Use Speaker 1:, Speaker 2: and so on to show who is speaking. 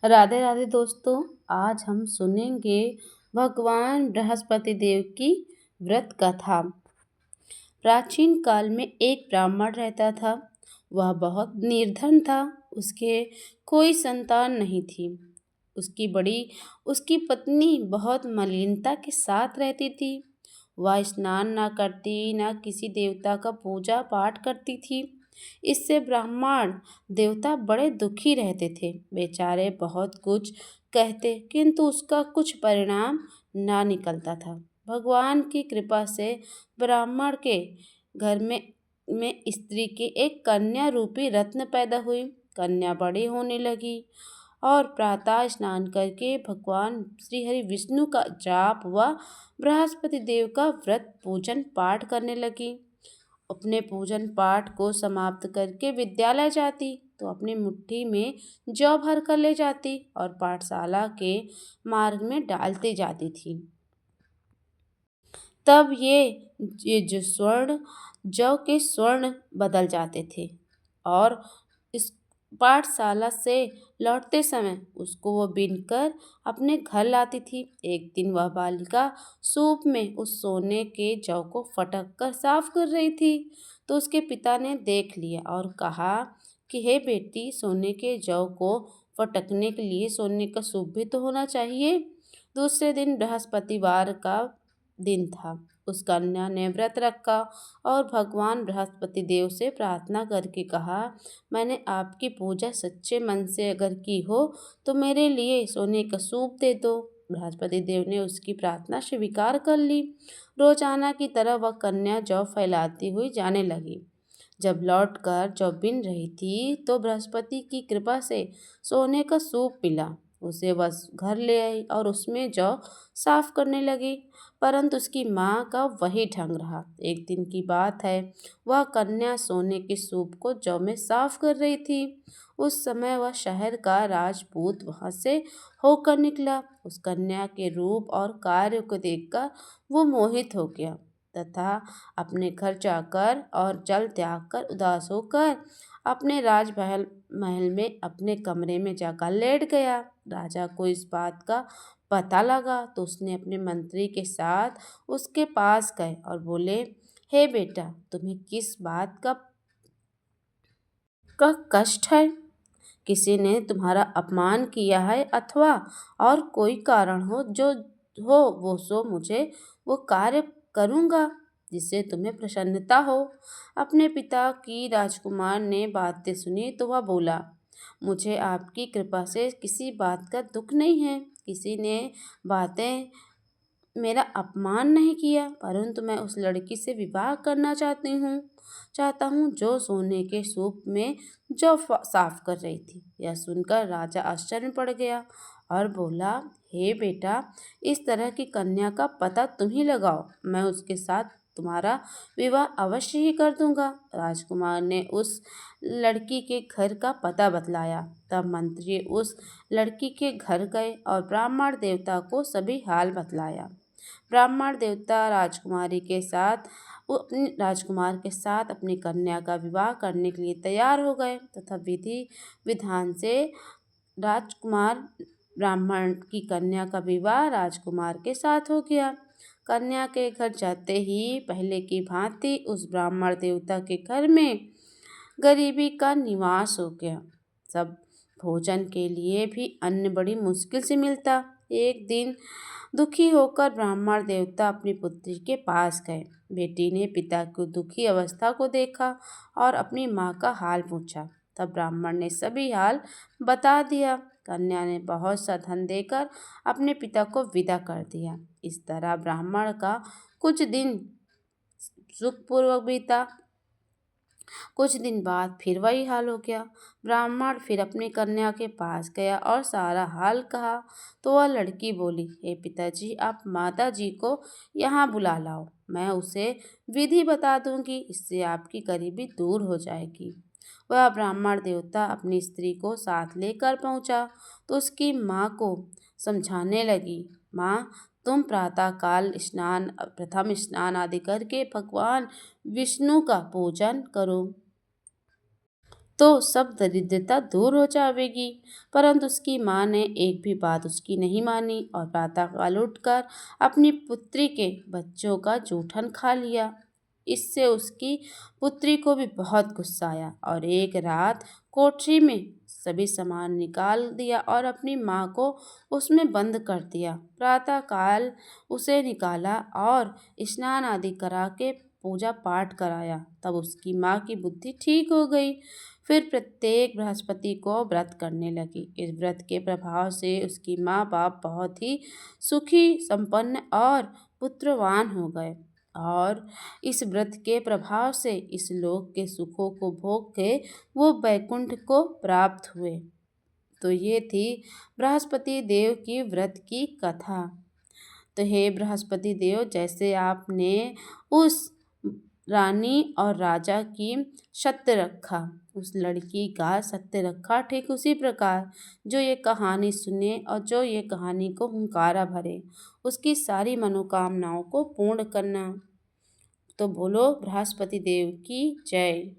Speaker 1: राधे राधे दोस्तों। आज हम सुनेंगे भगवान बृहस्पति देव की व्रत कथा। प्राचीन काल में एक ब्राह्मण रहता था। वह बहुत निर्धन था। उसके कोई संतान नहीं थी। उसकी पत्नी बहुत मलिनता के साथ रहती थी। वह स्नान ना करती, ना किसी देवता का पूजा पाठ करती थी। इससे ब्राह्मण देवता बड़े दुखी रहते थे। बेचारे बहुत कुछ कहते, किंतु उसका कुछ परिणाम ना निकलता था। भगवान की कृपा से ब्राह्मण के घर में स्त्री की एक कन्या रूपी रत्न पैदा हुई। कन्या बड़ी होने लगी और प्रातः स्नान करके भगवान श्री हरि विष्णु का जाप व बृहस्पति देव का व्रत पूजन पाठ करने लगी। अपने पूजन पाठ को समाप्त करके विद्यालय जाती तो अपनी मुट्ठी में जौ भर कर ले जाती और पाठशाला के मार्ग में डालती जाती थी। तब ये जो स्वर्ण जौ के स्वर्ण बदल जाते थे और इस पाठशाला से लौटते समय उसको वो बीनकर अपने घर लाती थी। एक दिन वह बालिका सूप में उस सोने के जौ को फटक कर साफ कर रही थी तो उसके पिता ने देख लिया और कहा कि हे बेटी, सोने के जौ को फटकने के लिए सोने का सूप भी तो होना चाहिए। दूसरे दिन बृहस्पतिवार का दिन था। उस कन्या ने व्रत रखा और भगवान बृहस्पति देव से प्रार्थना करके कहा, मैंने आपकी पूजा सच्चे मन से अगर की हो तो मेरे लिए सोने का सूप दे दो। बृहस्पति देव ने उसकी प्रार्थना स्वीकार कर ली। रोजाना की तरह वह कन्या जौ फैलाती हुई जाने लगी। जब लौटकर जौ बिन रही थी तो बृहस्पति की कृपा से सोने का सूप मिला। उसे बस घर ले आई और उसमें जौ साफ करने लगी, परंतु उसकी माँ का वही ढंग रहा। एक दिन की बात है, वह कन्या सोने के सूप को जौ में साफ कर रही थी। उस समय वह शहर का राजपूत वहां से होकर निकला। उस कन्या के रूप और कार्य को देखकर वो मोहित हो गया तथा अपने घर जाकर और जल त्याग कर उदास होकर अपने राजमहल महल में अपने कमरे में जाकर लेट गया। राजा को इस बात का पता लगा तो उसने अपने मंत्री के साथ उसके पास गए और बोले, हे बेटा, तुम्हें किस बात का कष्ट है? किसी ने तुम्हारा अपमान किया है अथवा और कोई कारण हो जो हो वो सो मुझे वो कार्य करूँगा जिससे तुम्हें प्रसन्नता हो। अपने पिता की राजकुमार ने बातें सुनी तो वह बोला, मुझे आपकी कृपा से किसी बात का दुख नहीं है। किसी ने बातें मेरा अपमान नहीं किया, परंतु मैं उस लड़की से विवाह करना चाहता हूँ जो सोने के सूप में जौ साफ कर रही थी। यह सुनकर राजा आश्चर्य में पड़ गया और बोला, हे बेटा, इस तरह की कन्या का पता तुम ही लगाओ, मैं उसके साथ तुम्हारा विवाह अवश्य ही कर दूंगा। राजकुमार ने उस लड़की के घर का पता बतलाया। तब मंत्री उस लड़की के घर गए और ब्राह्मण देवता को सभी हाल बतलाया। ब्राह्मण देवता राजकुमार के साथ अपनी कन्या का विवाह करने के लिए तैयार हो गए तथा विधि विधान से राजकुमार ब्राह्मण की कन्या का विवाह राजकुमार के साथ हो गया। कन्या के घर जाते ही पहले की भांति उस ब्राह्मण देवता के घर में गरीबी का निवास हो गया। सब भोजन के लिए भी अन्न बड़ी मुश्किल से मिलता। एक दिन दुखी होकर ब्राह्मण देवता अपनी पुत्री के पास गए। बेटी ने पिता की दुखी अवस्था को देखा और अपनी माँ का हाल पूछा। तब ब्राह्मण ने सभी हाल बता दिया। कन्या ने बहुत सा धन देकर अपने पिता को विदा कर दिया। इस तरह ब्राह्मण का कुछ दिन सुखपूर्वक बीता। कुछ दिन बाद फिर वही हाल हो गया। ब्राह्मण फिर अपनी कन्या के पास गया और सारा हाल कहा तो वह लड़की बोली, हे पिताजी, आप माता जी को यहाँ बुला लाओ, मैं उसे विधि बता दूंगी, इससे आपकी गरीबी दूर हो जाएगी। वह ब्राह्मण देवता अपनी स्त्री को साथ लेकर पहुंचा तो उसकी माँ को समझाने लगी, माँ, तुम प्रातःकाल प्रथम स्नान आदि करके भगवान विष्णु का पूजन करो। तो सब दरिद्रता दूर हो जाएगी। परंतु उसकी माँ ने एक भी बात उसकी नहीं मानी और प्रातःकाल उठकर अपनी पुत्री के बच्चों का जूठन खा लिया। इससे उसकी पुत्री को भी बहुत गुस्सा आया और एक रात कोठरी में सभी सामान निकाल दिया और अपनी माँ को उसमें बंद कर दिया। प्रातःकाल उसे निकाला और स्नान आदि करा के पूजा पाठ कराया। तब उसकी माँ की बुद्धि ठीक हो गई। फिर प्रत्येक बृहस्पति को व्रत करने लगी। इस व्रत के प्रभाव से उसकी माँ बाप बहुत ही सुखी, संपन्न और पुत्रवान हो गए और इस व्रत के प्रभाव से इस लोक के सुखों को भोग के वो वैकुंठ को प्राप्त हुए। तो ये थी बृहस्पति देव की व्रत की कथा। तो हे बृहस्पति देव, जैसे आपने उस रानी और राजा की सत्य रखा, उस लड़की का सत्य रखा, ठीक उसी प्रकार जो ये कहानी सुने और जो ये कहानी को हुंकारा भरे, उसकी सारी मनोकामनाओं को पूर्ण करना। तो बोलो बृहस्पति देव की जय।